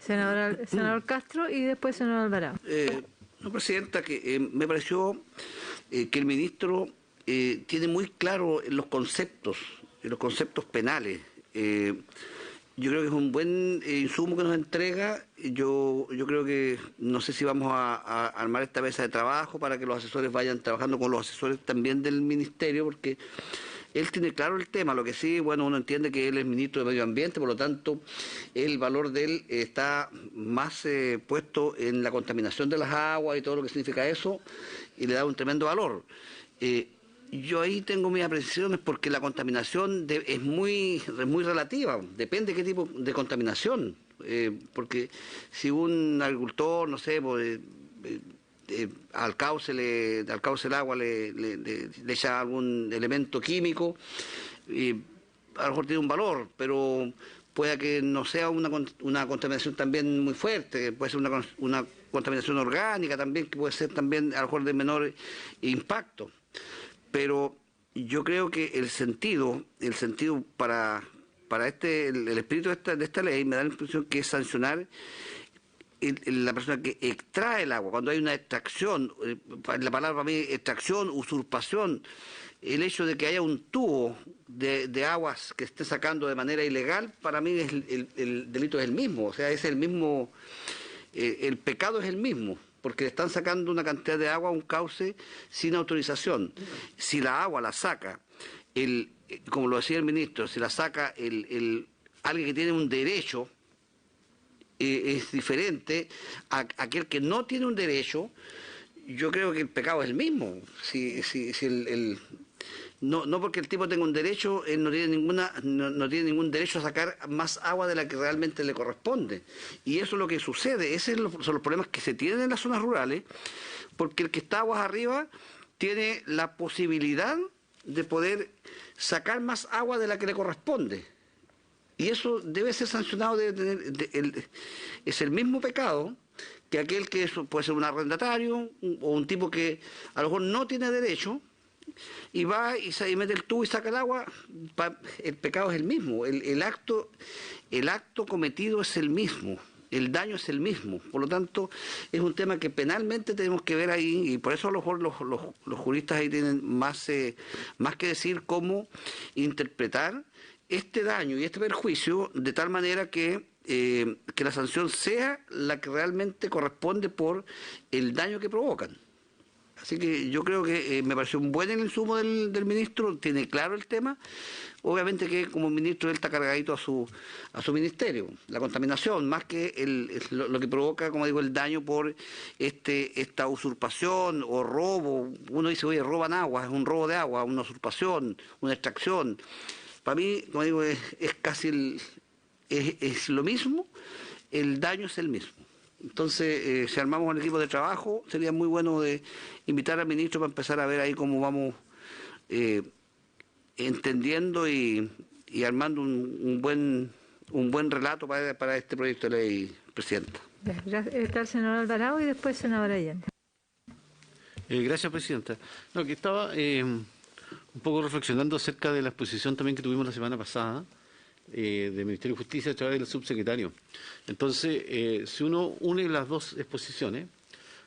Senador Castro y después senador Alvarado. No, Presidenta, que me pareció que el ministro tiene muy claro los conceptos penales. Yo creo que es un buen insumo que nos entrega. Yo creo que no sé si vamos a armar esta mesa de trabajo para que los asesores vayan trabajando con los asesores también del ministerio, porque él tiene claro el tema. Lo que sí, bueno, uno entiende que él es ministro de Medio Ambiente, por lo tanto, el valor de él está más puesto en la contaminación de las aguas y todo lo que significa eso, y le da un tremendo valor. Yo ahí tengo mis apreciaciones porque la contaminación es muy relativa, depende de qué tipo de contaminación, porque si un agricultor, no sé, al cauce del agua le echa algún elemento químico, a lo mejor tiene un valor, pero puede que no sea una contaminación también muy fuerte, puede ser una contaminación orgánica también, que puede ser también a lo mejor de menor impacto. Pero yo creo que el sentido para el espíritu de esta ley me da la impresión que es sancionar la persona que extrae el agua. Cuando hay una extracción, la palabra para mí extracción, usurpación, el hecho de que haya un tubo de aguas que esté sacando de manera ilegal, para mí el delito es el mismo, o sea, es el mismo, el pecado es el mismo, porque le están sacando una cantidad de agua a un cauce sin autorización. Si la agua la saca, como lo decía el ministro, si la saca alguien que tiene un derecho, es diferente a aquel que no tiene un derecho. Yo creo que el pecado es el mismo. No porque el tipo tenga un derecho, él no tiene ningún derecho a sacar más agua de la que realmente le corresponde. Y eso es lo que sucede. Esos son los problemas que se tienen en las zonas rurales, porque el que está aguas arriba tiene la posibilidad de poder sacar más agua de la que le corresponde. Y eso debe ser sancionado, es el mismo pecado que aquel que puede ser un arrendatario o un tipo que a lo mejor no tiene derecho, y va y mete el tubo y saca el agua. El pecado es el mismo, el acto cometido es el mismo. el daño es el mismo. Por lo tanto, es un tema que penalmente tenemos que ver ahí, y por eso a lo mejor los juristas ahí tienen más que decir cómo interpretar este daño y este perjuicio de tal manera que la sanción sea la que realmente corresponde por el daño que provocan. Así que yo creo que me pareció un buen el insumo del ministro, tiene claro el tema. Obviamente que como ministro él está cargadito a su ministerio, la contaminación, más que lo que provoca, como digo, el daño por esta usurpación o robo. Uno dice, oye, roban agua, es un robo de agua, una usurpación, una extracción. Para mí, como digo, es casi es lo mismo, el daño es el mismo. Entonces, si armamos un equipo de trabajo, sería muy bueno de invitar al ministro para empezar a ver ahí cómo vamos entendiendo y armando un buen relato para este proyecto de ley, Presidenta. Gracias. Está el senador Alvarado y después el senador Allende. Gracias, Presidenta. No, que estaba un poco reflexionando acerca de la exposición también que tuvimos la semana pasada del Ministerio de Justicia a través del subsecretario. Entonces, si uno une las dos exposiciones,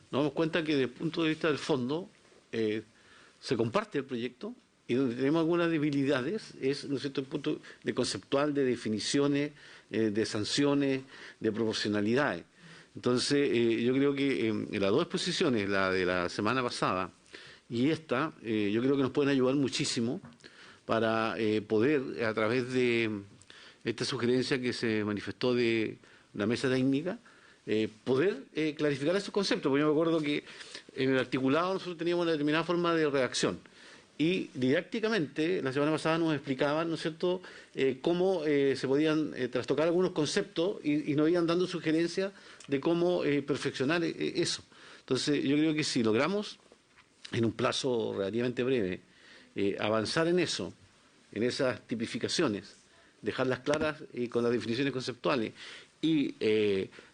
nos damos cuenta que desde el punto de vista del fondo se comparte el proyecto y donde tenemos algunas debilidades es, ¿no es cierto?, el punto de conceptual, de definiciones, de sanciones, de proporcionalidades. Entonces, yo creo que en las dos exposiciones, la de la semana pasada y esta, yo creo que nos pueden ayudar muchísimo para poder, a través de esta sugerencia que se manifestó de la mesa técnica, poder clarificar esos conceptos. Porque yo me acuerdo que en el articulado nosotros teníamos una determinada forma de redacción y didácticamente la semana pasada nos explicaban, ¿no es cierto?, cómo se podían trastocar algunos conceptos y nos iban dando sugerencias de cómo perfeccionar eso. Entonces yo creo que si logramos en un plazo relativamente breve avanzar en eso, en esas tipificaciones, dejarlas claras con las definiciones conceptuales y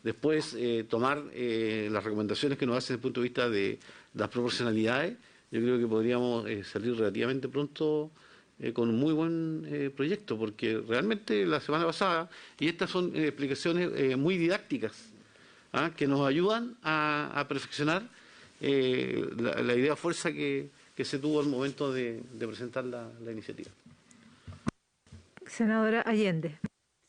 después tomar las recomendaciones que nos hacen desde el punto de vista de las proporcionalidades, yo creo que podríamos salir relativamente pronto con un muy buen proyecto, porque realmente la semana pasada, y estas son explicaciones muy didácticas, que nos ayudan a perfeccionar la idea fuerza que se tuvo al momento de presentar la iniciativa. Senadora Allende.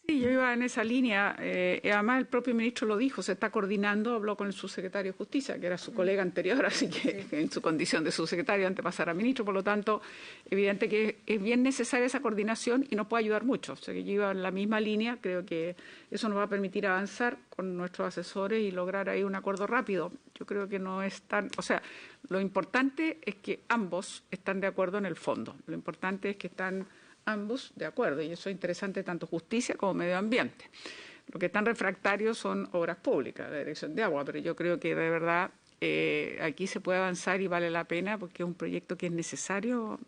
Sí, yo iba en esa línea. Además, el propio ministro lo dijo, se está coordinando, habló con el subsecretario de Justicia, que era su colega anterior, así que en su condición de subsecretario antes de pasar a ministro. Por lo tanto, evidente que es bien necesaria esa coordinación y nos puede ayudar mucho. O sea, que yo iba en la misma línea, creo que eso nos va a permitir avanzar con nuestros asesores y lograr ahí un acuerdo rápido. Yo creo que no es tan... O sea, lo importante es que ambos están de acuerdo en el fondo. Lo importante es que están ambos de acuerdo, y eso es interesante tanto justicia como medio ambiente. Lo que están refractarios son obras públicas, la dirección de agua, pero yo creo que de verdad aquí se puede avanzar y vale la pena porque es un proyecto que es necesario,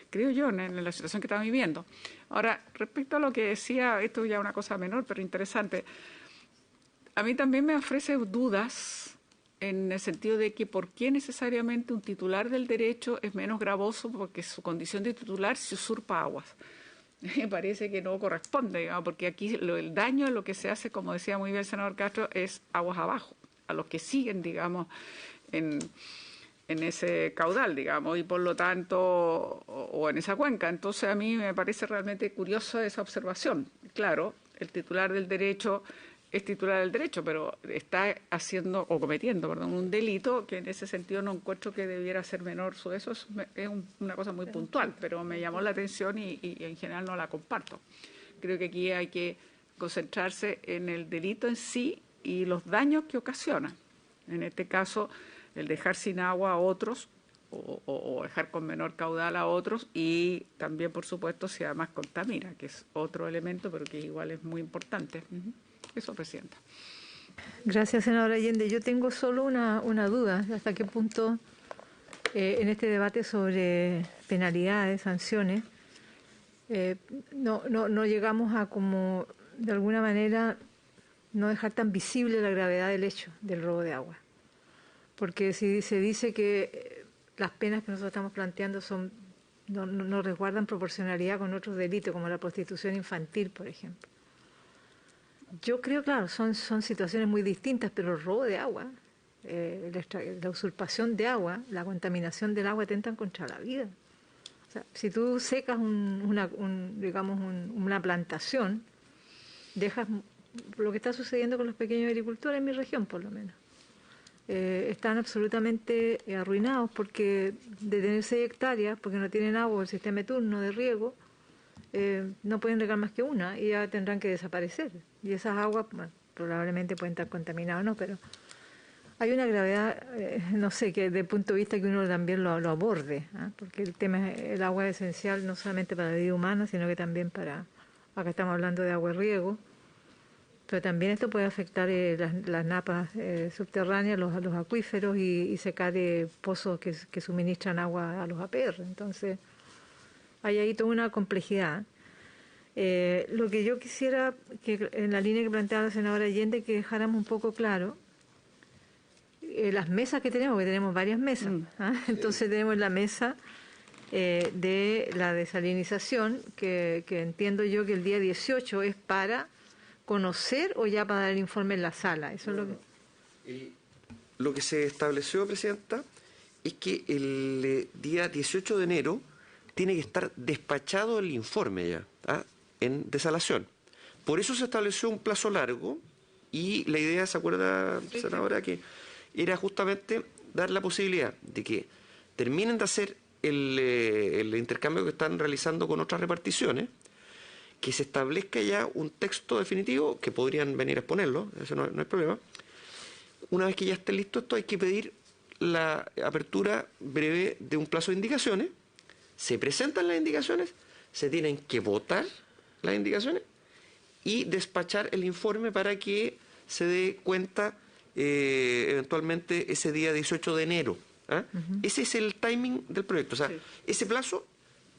creo yo, en la situación que estamos viviendo. Ahora, respecto a lo que decía, esto ya es una cosa menor, pero interesante, a mí también me ofrece dudas en el sentido de que por qué necesariamente un titular del derecho es menos gravoso porque su condición de titular se usurpa aguas. Me parece que no corresponde, digamos, porque aquí el daño, lo que se hace, como decía muy bien el senador Castro, es aguas abajo, a los que siguen, digamos, en ese caudal, digamos, y por lo tanto, o en esa cuenca. Entonces a mí me parece realmente curiosa esa observación. Claro, el titular del derecho es titular del derecho, pero está haciendo o cometiendo, un delito que en ese sentido no encuentro que debiera ser menor. Eso es una cosa muy puntual, pero me llamó la atención y en general no la comparto. Creo que aquí hay que concentrarse en el delito en sí y los daños que ocasiona. En este caso, el dejar sin agua a otros o dejar con menor caudal a otros y también, por supuesto, si además contamina, que es otro elemento, pero que igual es muy importante. Eso, Presidenta. Gracias, senadora Allende. Yo tengo solo una duda. ¿Hasta qué punto en este debate sobre penalidades, sanciones, no llegamos a como, de alguna manera, no dejar tan visible la gravedad del hecho del robo de agua? Porque si se dice que las penas que nosotros estamos planteando no resguardan proporcionalidad con otros delitos, como la prostitución infantil, por ejemplo. Yo creo, claro, son situaciones muy distintas, pero el robo de agua, la usurpación de agua, la contaminación del agua atentan contra la vida. O sea, si tú secas una plantación, dejas lo que está sucediendo con los pequeños agricultores en mi región, por lo menos. Están absolutamente arruinados porque de tener 6 hectáreas, porque no tienen agua, el sistema de turno de riego, no pueden regar más que una y ya tendrán que desaparecer. Y esas aguas, bueno, probablemente pueden estar contaminadas o no, pero hay una gravedad, no sé, que desde el punto de vista que uno también lo aborde, porque el agua es esencial no solamente para la vida humana, sino que también acá estamos hablando de agua y riego, pero también esto puede afectar las napas subterráneas, los acuíferos y secar pozos que suministran agua a los APR. Entonces, hay ahí toda una complejidad. Lo que yo quisiera, que en la línea que planteaba la senadora Allende, que dejáramos un poco claro las mesas que tenemos, porque tenemos varias mesas. Entonces tenemos la mesa de la desalinización, que entiendo yo que el día 18 es para conocer o ya para dar el informe en la sala. Eso es lo que se estableció, Presidenta, es que el día 18 de enero tiene que estar despachado el informe ya, en desalación. Por eso se estableció un plazo largo y la idea, ¿se acuerda, senadora, que era justamente dar la posibilidad de que terminen de hacer el intercambio que están realizando con otras reparticiones, que se establezca ya un texto definitivo, que podrían venir a exponerlo, eso no hay problema. Una vez que ya esté listo esto, hay que pedir la apertura breve de un plazo de indicaciones, se presentan las indicaciones, se tienen que votar las indicaciones y despachar el informe para que se dé cuenta eventualmente ese día 18 de enero. Ese es el timing del proyecto. O sea, ese plazo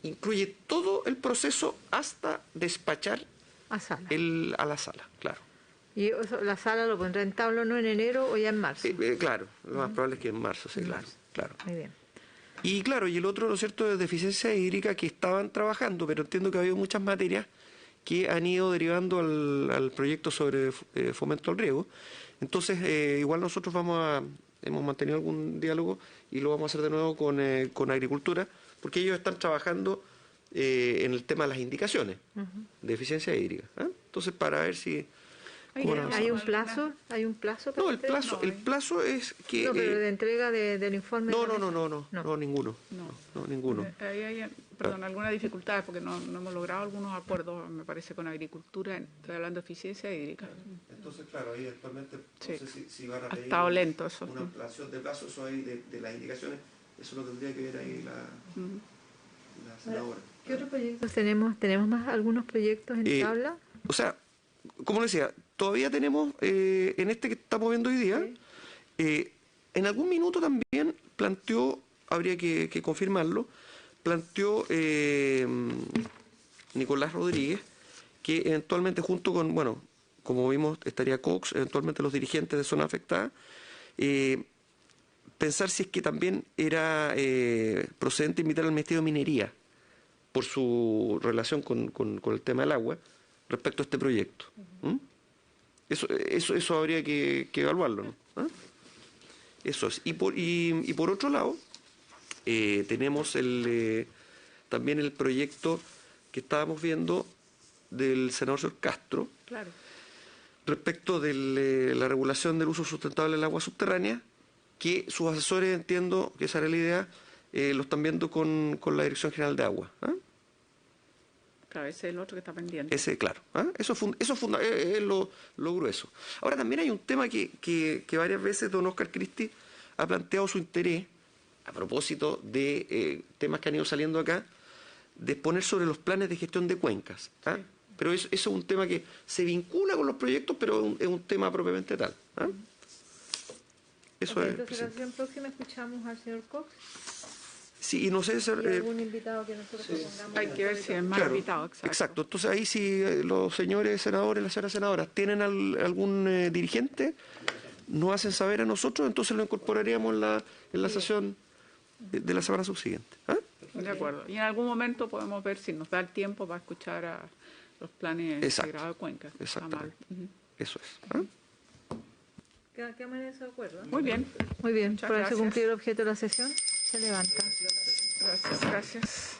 incluye todo el proceso hasta despachar a la sala, claro. ¿Y la sala lo pondrá en tabla no en enero o ya en marzo? Claro, lo más probable es que en marzo, sí, claro. Muy bien. Y claro, y el otro, ¿no es cierto?, es deficiencia hídrica, que estaban trabajando, pero entiendo que ha habido muchas materias que han ido derivando al proyecto sobre fomento al riego. Entonces, igual nosotros hemos mantenido algún diálogo y lo vamos a hacer de nuevo con Agricultura, porque ellos están trabajando en el tema de las indicaciones de eficiencia hídrica. Entonces, para ver si... ¿Hay un plazo? ¿Hay un plazo? No, el plazo es que... No, pero de entrega del informe... No, ninguno. No, ninguno. Hay algunas dificultades porque no hemos logrado algunos acuerdos, me parece, con Agricultura. Estoy hablando de eficiencia hídrica. Entonces, claro, ahí actualmente no sé si van a pedir... Ha estado lento eso. Una ampliación de plazo, eso ahí de las indicaciones, eso lo tendría que ver ahí la senadora. ¿Qué otros proyectos tenemos? ¿Tenemos más algunos proyectos en tabla? O sea, como le decía, todavía tenemos, en este que estamos viendo hoy día, en algún minuto también planteó, habría que confirmarlo, planteó Nicolás Rodríguez, que eventualmente junto con, bueno, como vimos, estaría Cox, eventualmente los dirigentes de zona afectada, pensar si es que también era procedente invitar al Ministerio de Minería por su relación con el tema del agua respecto a este proyecto. Eso habría que evaluarlo, ¿no? Eso es. Y por otro lado, tenemos también el proyecto que estábamos viendo del senador señor Castro, respecto de la regulación del uso sustentable del agua subterránea, que sus asesores, entiendo que esa era la idea, lo están viendo con la Dirección General de Agua. Claro, ese es el otro que está pendiente. Ese, claro. Eso es lo grueso. Ahora, también hay un tema que varias veces don Oscar Cristi ha planteado su interés, a propósito de temas que han ido saliendo acá, de poner sobre los planes de gestión de cuencas. Pero eso es un tema que se vincula con los proyectos, pero es un tema propiamente tal. Eso es. Entonces, la sesión próxima escuchamos al señor Cox. Sí, y no sé... algún invitado que nosotros propongamos. Hay que ver si es más invitado. Exacto. Entonces ahí si los señores senadores, las señoras senadoras, tienen algún dirigente, nos hacen saber a nosotros, entonces lo incorporaríamos en la sesión de la semana subsiguiente. De acuerdo. Y en algún momento podemos ver si nos da el tiempo para escuchar a los planes integrados de Cuenca. Exactamente. Eso es. ¿Quedamos en ese acuerdo? Muy bien. Muy bien, Muchas parece gracias. cumplir el objeto de la sesión. Se levanta. Gracias.